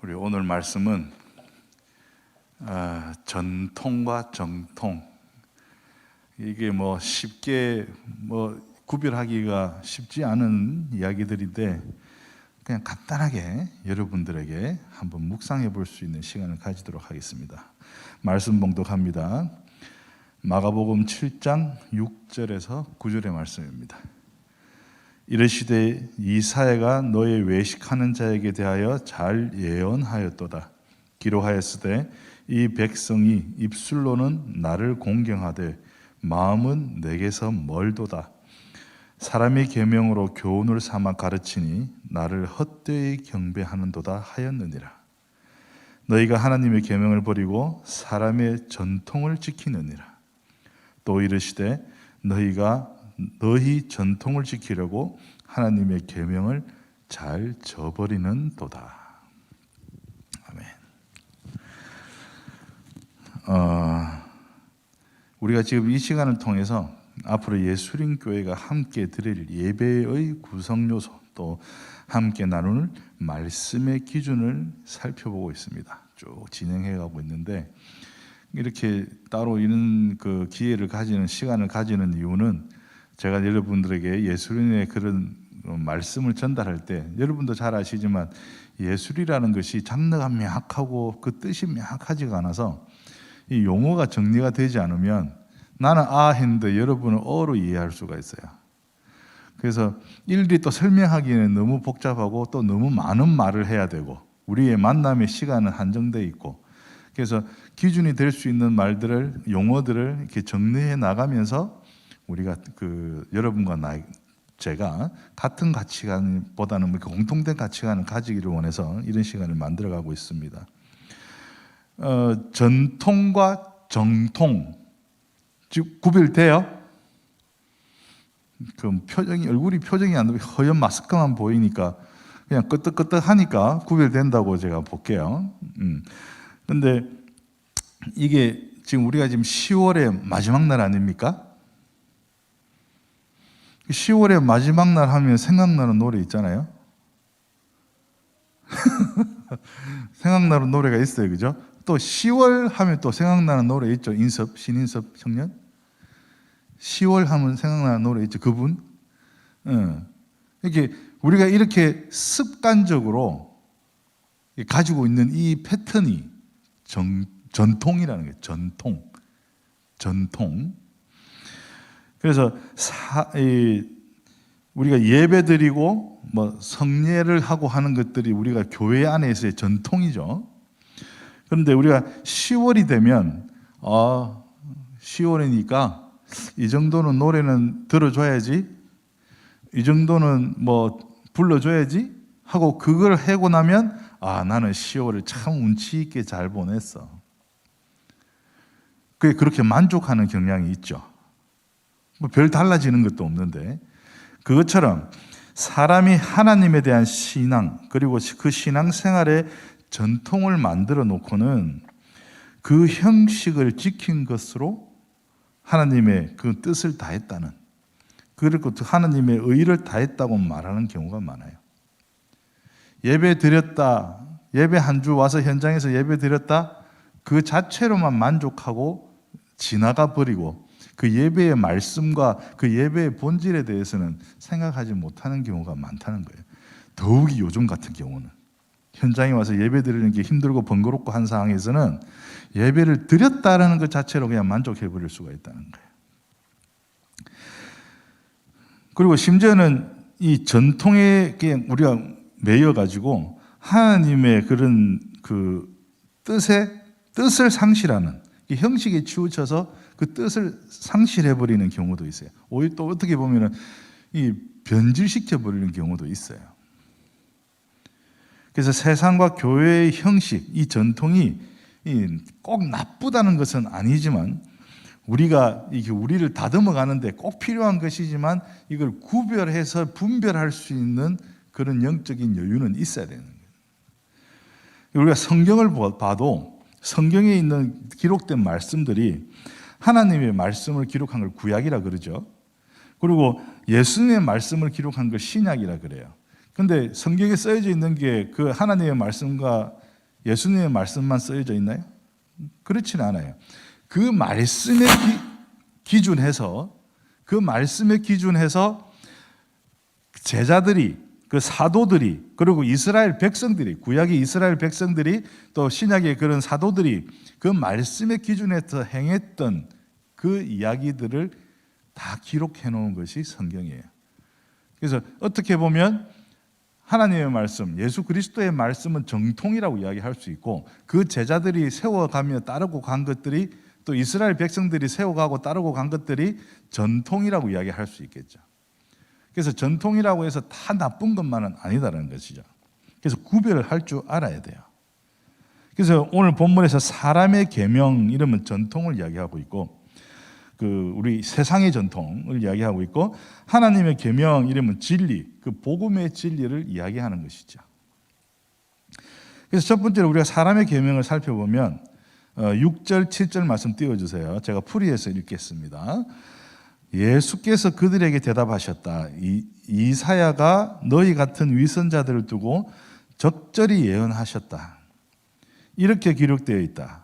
우리 오늘 말씀은 전통과 정통, 이게 쉽게 구별하기가 쉽지 않은 이야기들인데 그냥 간단하게 여러분들에게 한번 묵상해 볼 수 있는 시간을 가지도록 하겠습니다. 말씀 봉독합니다. 마가복음 7장 6절에서 9절의 말씀입니다. 이르시되 이사야가 너의 외식하는 자에게 대하여 잘 예언하였도다. 기록하였으되 이 백성이 입술로는 나를 공경하되 마음은 내게서 멀도다. 사람의 계명으로 교훈을 삼아 가르치니 나를 헛되이 경배하는도다 하였느니라. 너희가 하나님의 계명을 버리고 사람의 전통을 지키느니라. 또 이르시되 너희 전통을 지키려고 하나님의 계명을 잘 저버리는도다. 아멘. 우리가 지금 이 시간을 통해서 앞으로 예수림교회가 함께 드릴 예배의 구성 요소, 또 함께 나눌 말씀의 기준을 살펴보고 있습니다. 쭉 진행해 가고 있는데, 이렇게 따로 이런 기회를 가지는, 시간을 가지는 이유는 제가 여러분들에게 예술인의 그런 말씀을 전달할 때, 여러분도 잘 아시지만 예술이라는 것이 장르가 명확하고 그 뜻이 명확하지가 않아서 이 용어가 정리가 되지 않으면 나는 했는데 여러분은 어로 이해할 수가 있어요. 그래서 일일이 또 설명하기에는 너무 복잡하고 또 너무 많은 말을 해야 되고 우리의 만남의 시간은 한정되어 있고, 그래서 기준이 될 수 있는 말들을, 용어들을 이렇게 정리해 나가면서 우리가 여러분과 제가 같은 가치관보다는 공통된 가치관을 가지기를 원해서 이런 시간을 만들어가고 있습니다. 전통과 정통 즉 구별돼요? 얼굴이 표정이 안 보이고 허연 마스크만 보이니까 그냥 끄떡끄떡하니까 구별된다고 제가 볼게요. 근데 이게 지금 우리가 지금 10월의 마지막 날 아닙니까? 10월의 마지막 날 하면 생각나는 노래 있잖아요. 생각나는 노래가 있어요, 그죠? 또 10월 하면 또 생각나는 노래 있죠. 신인섭 청년. 10월 하면 생각나는 노래 있죠. 그분. 이렇게 우리가 이렇게 습관적으로 가지고 있는 이 패턴이 전통이라는 거예요. 전통. 그래서 우리가 예배드리고 성례를 하고 하는 것들이 우리가 교회 안에서의 전통이죠. 그런데 우리가 10월이 되면 10월이니까 이 정도는 노래는 들어줘야지, 이 정도는 불러줘야지 하고 그걸 하고 나면 나는 10월을 참 운치 있게 잘 보냈어. 그렇게 만족하는 경향이 있죠. 별 달라지는 것도 없는데, 그것처럼 사람이 하나님에 대한 신앙, 그리고 그 신앙생활의 전통을 만들어 놓고는 그 형식을 지킨 것으로 하나님의 그 뜻을 다했다는, 그리고 하나님의 의를 다했다고 말하는 경우가 많아요. 예배 드렸다, 예배 한 주 와서 현장에서 예배 드렸다, 그 자체로만 만족하고 지나가 버리고 그 예배의 말씀과 그 예배의 본질에 대해서는 생각하지 못하는 경우가 많다는 거예요. 더욱이 요즘 같은 경우는 현장에 와서 예배 드리는 게 힘들고 번거롭고 한 상황에서는 예배를 드렸다라는 것 자체로 그냥 만족해 버릴 수가 있다는 거예요. 그리고 심지어는 이 전통에 우리가 매여 가지고 하나님의 그런 뜻을 상실하는, 이 형식에 치우쳐서 그 뜻을 상실해 버리는 경우도 있어요. 오히려 또 어떻게 보면은 이 변질시켜 버리는 경우도 있어요. 그래서 세상과 교회의 형식, 이 전통이 꼭 나쁘다는 것은 아니지만 우리를 다듬어 가는데 꼭 필요한 것이지만 이걸 구별해서 분별할 수 있는 그런 영적인 여유는 있어야 되는 거예요. 우리가 성경을 봐도 성경에 있는 기록된 말씀들이 하나님의 말씀을 기록한 걸 구약이라 그러죠. 그리고 예수님의 말씀을 기록한 걸 신약이라 그래요. 그런데 성경에 써져 있는 게 그 하나님의 말씀과 예수님의 말씀만 쓰여져 있나요? 그렇지는 않아요. 그 말씀에 기준해서 제자들이, 그 사도들이, 그리고 이스라엘 백성들이, 구약의 이스라엘 백성들이, 또 신약의 그런 사도들이 그 말씀의 기준에서 행했던 그 이야기들을 다 기록해 놓은 것이 성경이에요. 그래서 어떻게 보면 하나님의 말씀, 예수 그리스도의 말씀은 정통이라고 이야기할 수 있고, 그 제자들이 세워가며 따르고 간 것들이, 또 이스라엘 백성들이 세워가고 따르고 간 것들이 전통이라고 이야기할 수 있겠죠. 그래서 전통이라고 해서 다 나쁜 것만은 아니다라는 것이죠. 그래서 구별을 할 줄 알아야 돼요. 그래서 오늘 본문에서 사람의 계명 이러면 전통을 이야기하고 있고, 우리 세상의 전통을 이야기하고 있고, 하나님의 계명 이러면 진리, 그 복음의 진리를 이야기하는 것이죠. 그래서 첫 번째로 우리가 사람의 계명을 살펴보면 6절, 7절 말씀 띄워주세요. 제가 풀이해서 읽겠습니다. 예수께서 그들에게 대답하셨다. 이사야가 너희 같은 위선자들을 두고 적절히 예언하셨다. 이렇게 기록되어 있다.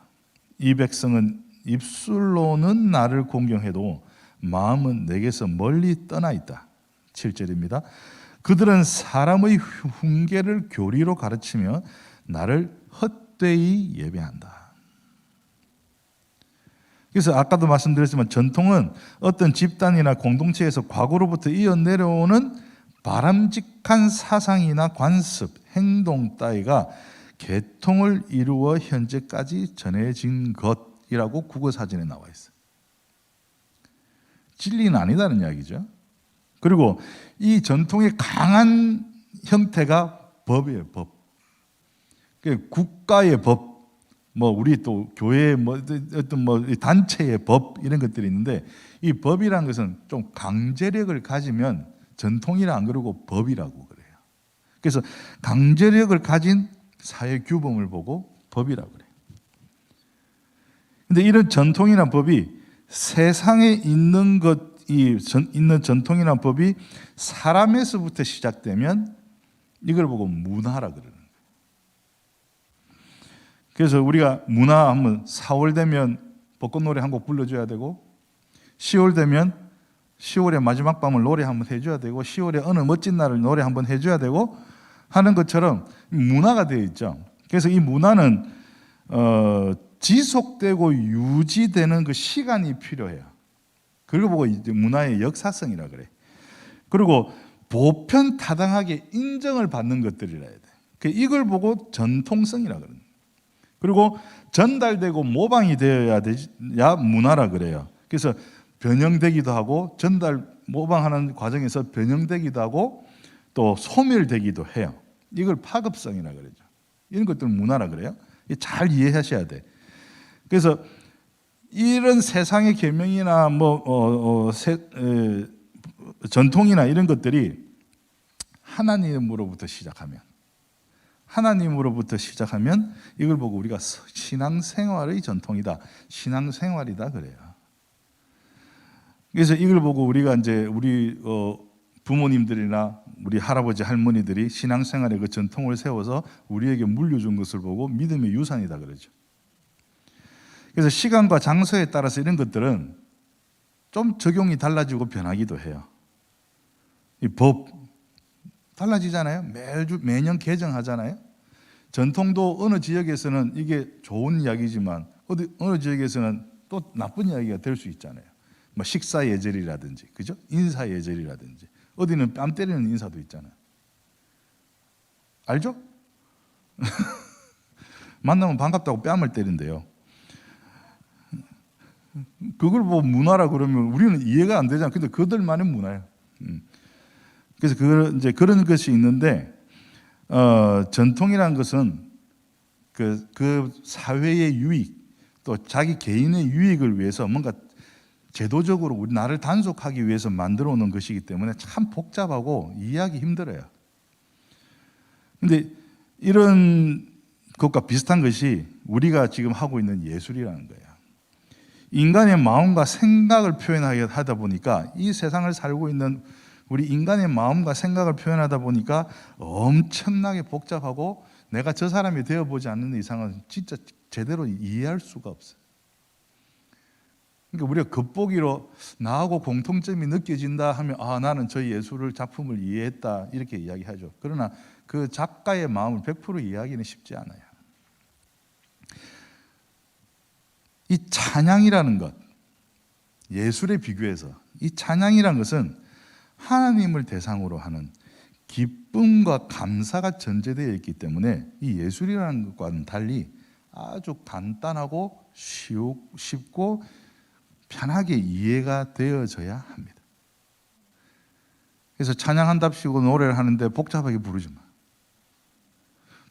이 백성은 입술로는 나를 공경해도 마음은 내게서 멀리 떠나 있다. 7절입니다. 그들은 사람의 훈계를 교리로 가르치며 나를 헛되이 예배한다. 그래서 아까도 말씀드렸지만 전통은 어떤 집단이나 공동체에서 과거로부터 이어내려오는 바람직한 사상이나 관습, 행동 따위가 계통을 이루어 현재까지 전해진 것이라고 국어사전에 나와 있어요. 진리는 아니다는 이야기죠. 그리고 이 전통의 강한 형태가 법이에요, 법. 국가의 법, 우리 또 교회 어떤 단체의 법 이런 것들이 있는데, 이 법이라는 것은 좀 강제력을 가지면 전통이라 안 그러고 법이라고 그래요. 그래서 강제력을 가진 사회 규범을 보고 법이라고 그래요. 근데 이런 전통이나 법이 세상에 있는 있는 전통이나 법이 사람에서부터 시작되면 이걸 보고 문화라 그러는 거예요. 그래서 우리가 문화 하면 4월 되면 벚꽃노래 한 곡 불러줘야 되고, 10월 되면 10월의 마지막 밤을 노래 한번 해줘야 되고, 10월의 어느 멋진 날을 노래 한번 해줘야 되고 하는 것처럼 문화가 되어 있죠. 그래서 이 문화는 지속되고 유지되는 그 시간이 필요해요. 그걸 보고 이제 문화의 역사성이라 그래. 그리고 보편타당하게 인정을 받는 것들이라 해야 돼. 이걸 보고 전통성이라 그래요. 그리고 전달되고 모방이 되어야 문화라 그래요. 그래서 변형되기도 하고, 모방하는 과정에서 변형되기도 하고, 또 소멸되기도 해요. 이걸 파급성이라 그러죠. 이런 것들은 문화라 그래요. 잘 이해하셔야 돼. 그래서 이런 세상의 계명이나 전통이나 이런 것들이 하나님으로부터 시작하면 이걸 보고 우리가 신앙생활의 전통이다, 신앙생활이다 그래요. 그래서 이걸 보고 우리가 이제 우리 부모님들이나 우리 할아버지 할머니들이 신앙생활의 그 전통을 세워서 우리에게 물려준 것을 보고 믿음의 유산이다 그러죠. 그래서 시간과 장소에 따라서 이런 것들은 좀 적용이 달라지고 변하기도 해요. 이 법 달라지잖아요. 매년 개정하잖아요. 전통도 어느 지역에서는 이게 좋은 이야기지만 어느 지역에서는 또 나쁜 이야기가 될 수 있잖아요. 식사 예절이라든지, 그죠? 인사 예절이라든지, 어디는 뺨 때리는 인사도 있잖아요. 알죠? 만나면 반갑다고 뺨을 때린대요. 그걸 보고 문화라 그러면 우리는 이해가 안 되잖아요. 근데 그들만의 문화예요. 그래서 이제 그런 것이 있는데, 전통이라는 것은 그 사회의 유익, 또 자기 개인의 유익을 위해서 뭔가 제도적으로 우리 나를 단속하기 위해서 만들어 놓은 것이기 때문에 참 복잡하고 이해하기 힘들어요. 근데 이런 것과 비슷한 것이 우리가 지금 하고 있는 예술이라는 거예요. 인간의 마음과 생각을 표현하다 보니까, 이 세상을 살고 있는 우리 인간의 마음과 생각을 표현하다 보니까 엄청나게 복잡하고 내가 저 사람이 되어보지 않는 이상은 진짜 제대로 이해할 수가 없어요. 그러니까 우리가 겉보기로 나하고 공통점이 느껴진다 하면 나는 저 예술을 작품을 이해했다 이렇게 이야기하죠. 그러나 그 작가의 마음을 100% 이해하기는 쉽지 않아요. 이 찬양이라는 것, 예술에 비교해서 이 찬양이라는 것은 하나님을 대상으로 하는 기쁨과 감사가 전제되어 있기 때문에 이 예술이라는 것과는 달리 아주 간단하고 쉽고 편하게 이해가 되어져야 합니다. 그래서 찬양한답시고 노래를 하는데 복잡하게 부르지 마.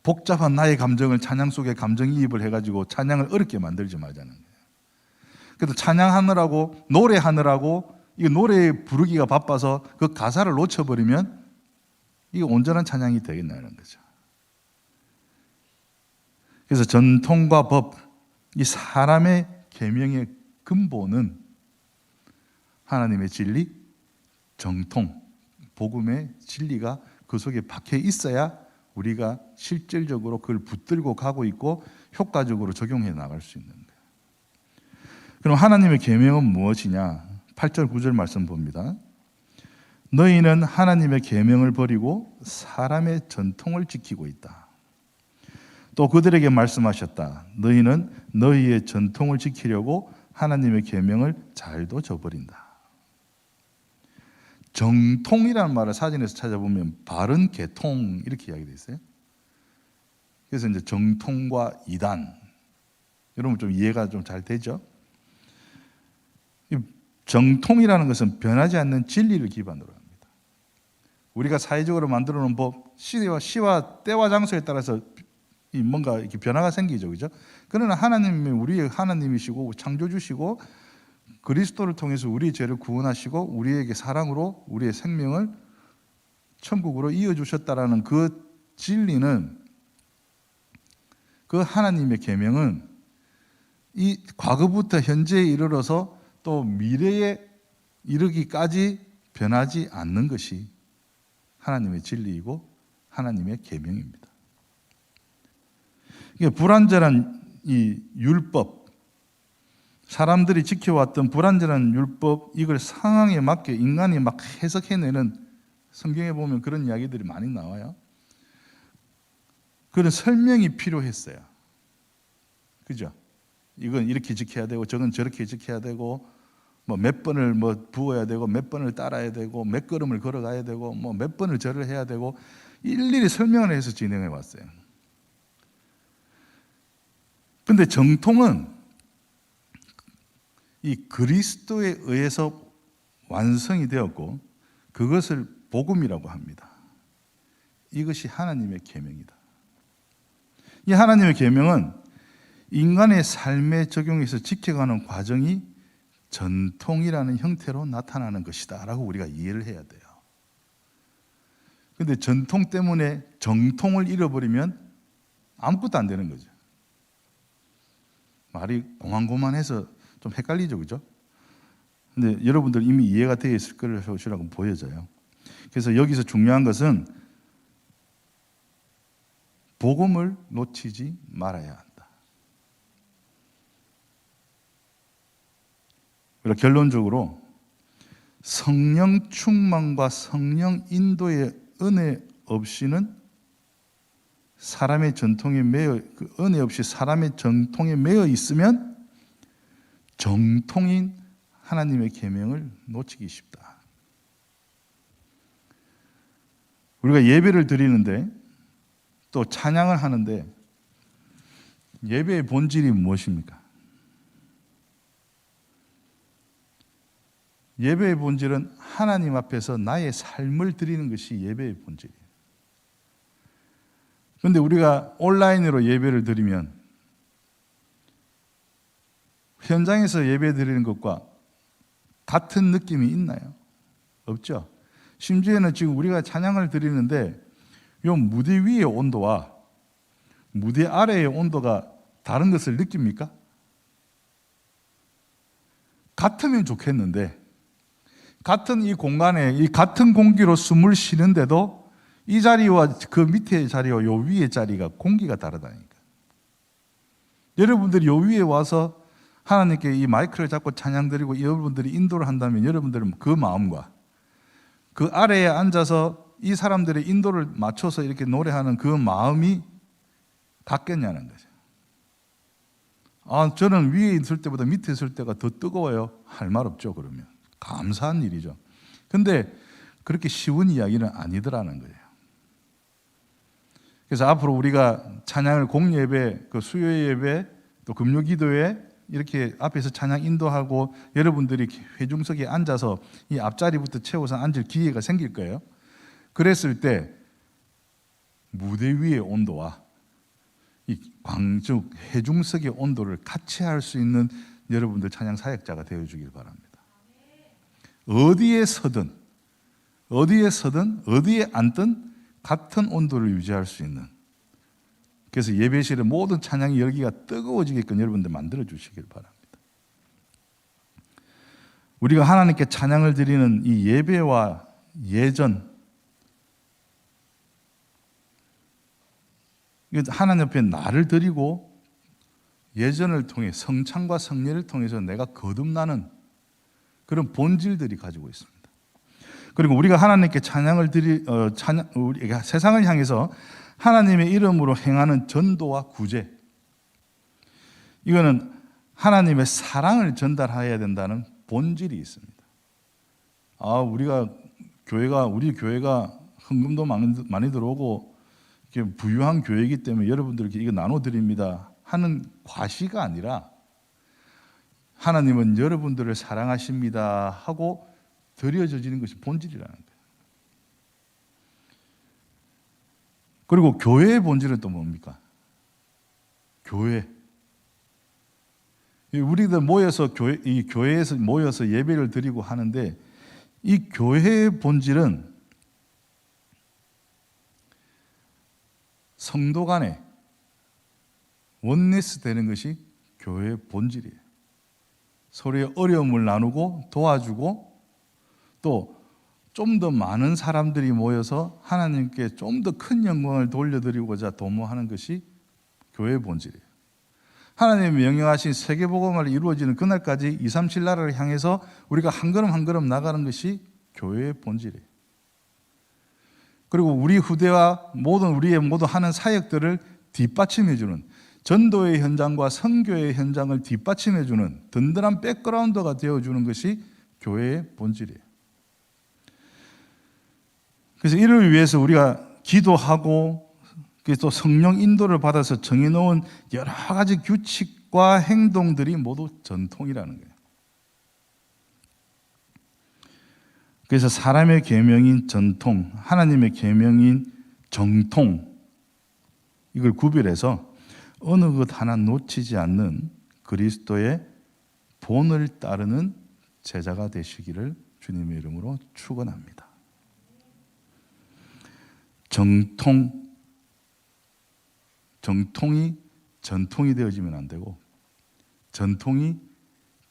복잡한 나의 감정을 찬양 속에 감정이입을 해가지고 찬양을 어렵게 만들지 말자는 거예요. 그래서 찬양하느라고 노래하느라고 이 노래 부르기가 바빠서 그 가사를 놓쳐버리면 이게 온전한 찬양이 되겠냐는 거죠. 그래서 전통과 법, 이 사람의 계명의 근본은 하나님의 진리, 정통, 복음의 진리가 그 속에 박혀 있어야 우리가 실질적으로 그걸 붙들고 가고 있고 효과적으로 적용해 나갈 수 있는 거예요. 그럼 하나님의 계명은 무엇이냐? 8절 9절 말씀 봅니다. 너희는 하나님의 계명을 버리고 사람의 전통을 지키고 있다. 또 그들에게 말씀하셨다. 너희는 너희의 전통을 지키려고 하나님의 계명을 잘도 저버린다. 정통이라는 말을 사전에서 찾아보면 바른 계통 이렇게 이야기되어 있어요. 그래서 이제 정통과 이단, 여러분 좀 이해가 좀 잘 되죠? 정통이라는 것은 변하지 않는 진리를 기반으로 합니다. 우리가 사회적으로 만들어 놓은 법, 시와 때와 장소에 따라서 뭔가 이렇게 변화가 생기죠, 그죠? 그러나 하나님이 우리의 하나님이시고 창조주시고 그리스도를 통해서 우리의 죄를 구원하시고 우리에게 사랑으로 우리의 생명을 천국으로 이어주셨다라는 그 진리는, 그 하나님의 계명은 이 과거부터 현재에 이르러서 또 미래에 이르기까지 변하지 않는 것이 하나님의 진리이고 하나님의 계명입니다. 이게 불완전한 이 율법, 사람들이 지켜왔던 불완전한 율법, 이걸 상황에 맞게 인간이 막 해석해내는, 성경에 보면 그런 이야기들이 많이 나와요. 그런 설명이 필요했어요. 그죠? 이건 이렇게 지켜야 되고 저건 저렇게 지켜야 되고 뭐 몇 번을 뭐 부어야 되고 몇 번을 따라야 되고 몇 걸음을 걸어가야 되고 뭐 몇 번을 절을 해야 되고 일일이 설명을 해서 진행해 왔어요. 근데 정통은 이 그리스도에 의해서 완성이 되었고 그것을 복음이라고 합니다. 이것이 하나님의 계명이다. 이 하나님의 계명은 인간의 삶에 적용해서 지켜가는 과정이 전통이라는 형태로 나타나는 것이다 라고 우리가 이해를 해야 돼요. 그런데 전통 때문에 정통을 잃어버리면 아무것도 안 되는 거죠. 말이 고만고만해서 좀 헷갈리죠, 그죠? 근데 여러분들 이미 이해가 되어 있을 것이라고 보여져요. 그래서 여기서 중요한 것은 복음을 놓치지 말아야 한다. 그리고 결론적으로 성령 충만과 성령 인도의 은혜 없이는 사람의 전통에 매여, 그 은혜 없이 사람의 전통에 매여 있으면 정통인 하나님의 계명을 놓치기 쉽다. 우리가 예배를 드리는데 또 찬양을 하는데 예배의 본질이 무엇입니까? 예배의 본질은 하나님 앞에서 나의 삶을 드리는 것이 예배의 본질이에요. 그런데 우리가 온라인으로 예배를 드리면 현장에서 예배 드리는 것과 같은 느낌이 있나요? 없죠. 심지어는 지금 우리가 찬양을 드리는데 이 무대 위의 온도와 무대 아래의 온도가 다른 것을 느낍니까? 같으면 좋겠는데 같은 이 공간에 이 같은 공기로 숨을 쉬는데도 이 자리와 그 밑에 자리와 요 위의 자리가 공기가 다르다니까. 여러분들이 요 위에 와서 하나님께 이 마이크를 잡고 찬양 드리고 여러분들이 인도를 한다면 여러분들은 그 마음과 그 아래에 앉아서 이 사람들의 인도를 맞춰서 이렇게 노래하는 그 마음이 같겠냐는 거죠. 저는 위에 있을 때보다 밑에 있을 때가 더 뜨거워요. 할 말 없죠, 그러면. 감사한 일이죠. 근데 그렇게 쉬운 이야기는 아니더라는 거예요. 그래서 앞으로 우리가 찬양을 공예배, 그 수요 예배, 또 금요 기도회 이렇게 앞에서 찬양 인도하고 여러분들이 회중석에 앉아서 이 앞자리부터 채워서 앉을 기회가 생길 거예요. 그랬을 때 무대 위의 온도와 이 광주 회중석의 온도를 같이 할 수 있는 여러분들 찬양 사역자가 되어 주길 바랍니다. 어디에 서든 어디에 앉든 같은 온도를 유지할 수 있는, 그래서 예배실의 모든 찬양이 열기가 뜨거워지게끔 여러분들 만들어 주시길 바랍니다. 우리가 하나님께 찬양을 드리는 이 예배와 예전, 하나님 앞에 나를 드리고 예전을 통해 성찬과 성례를 통해서 내가 거듭나는 그런 본질들이 가지고 있습니다. 그리고 우리가 하나님께 찬양을 우리가 세상을 향해서 하나님의 이름으로 행하는 전도와 구제, 이거는 하나님의 사랑을 전달해야 된다는 본질이 있습니다. 우리 교회가 헌금도 많이 들어오고 부유한 교회이기 때문에 여러분들께 이거 나눠드립니다 하는 과시가 아니라 하나님은 여러분들을 사랑하십니다 하고 드려지는 것이 본질이라는 거예요. 그리고 교회의 본질은 또 뭡니까? 교회. 우리들 모여서 이 교회에서 모여서 예배를 드리고 하는데, 이 교회의 본질은 성도 간에 원네스 되는 것이 교회의 본질이에요. 서로의 어려움을 나누고 도와주고, 또 좀 더 많은 사람들이 모여서 하나님께 좀 더 큰 영광을 돌려드리고자 도모하는 것이 교회의 본질이에요. 하나님이 명령하신 세계복음화를 이루어지는 그날까지 237 나라를 향해서 우리가 한 걸음 한 걸음 나가는 것이 교회의 본질이에요. 그리고 우리 후대와 우리의 모두 하는 사역들을 뒷받침해주는, 전도의 현장과 선교의 현장을 뒷받침해주는 든든한 백그라운드가 되어주는 것이 교회의 본질이에요. 그래서 이를 위해서 우리가 기도하고 또 성령 인도를 받아서 정해놓은 여러 가지 규칙과 행동들이 모두 전통이라는 거예요. 그래서 사람의 계명인 전통, 하나님의 계명인 정통, 이걸 구별해서 어느 것 하나 놓치지 않는 그리스도의 본을 따르는 제자가 되시기를 주님의 이름으로 축원합니다. 정통이 전통이 되어지면 안 되고, 전통이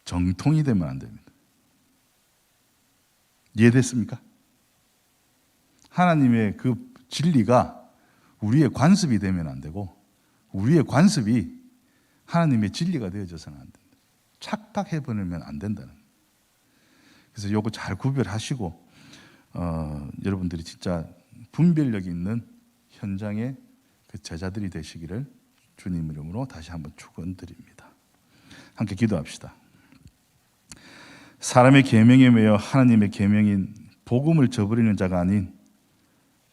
정통이 되면 안 됩니다. 이해됐습니까? 하나님의 그 진리가 우리의 관습이 되면 안 되고, 우리의 관습이 하나님의 진리가 되어져서는 안 된다. 착각해버리면 안 된다는. 그래서 이거 잘 구별하시고 여러분들이 진짜 분별력 있는 현장의 그 제자들이 되시기를 주님 이름으로 다시 한번 축원드립니다. 함께 기도합시다. 사람의 계명에 매여 하나님의 계명인 복음을 저버리는 자가 아닌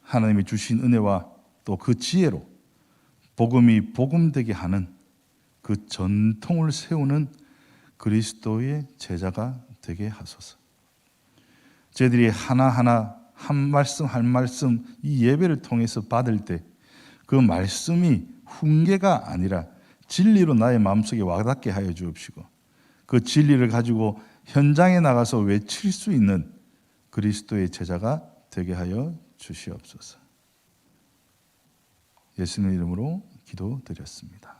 하나님이 주신 은혜와 또 그 지혜로 복음이 복음되게 하는 그 전통을 세우는 그리스도의 제자가 되게 하소서. 저희들이 하나하나 한 말씀 한 말씀 이 예배를 통해서 받을 때 그 말씀이 훈계가 아니라 진리로 나의 마음속에 와닿게 하여 주옵시고, 그 진리를 가지고 현장에 나가서 외칠 수 있는 그리스도의 제자가 되게 하여 주시옵소서. 예수님의 이름으로 기도드렸습니다.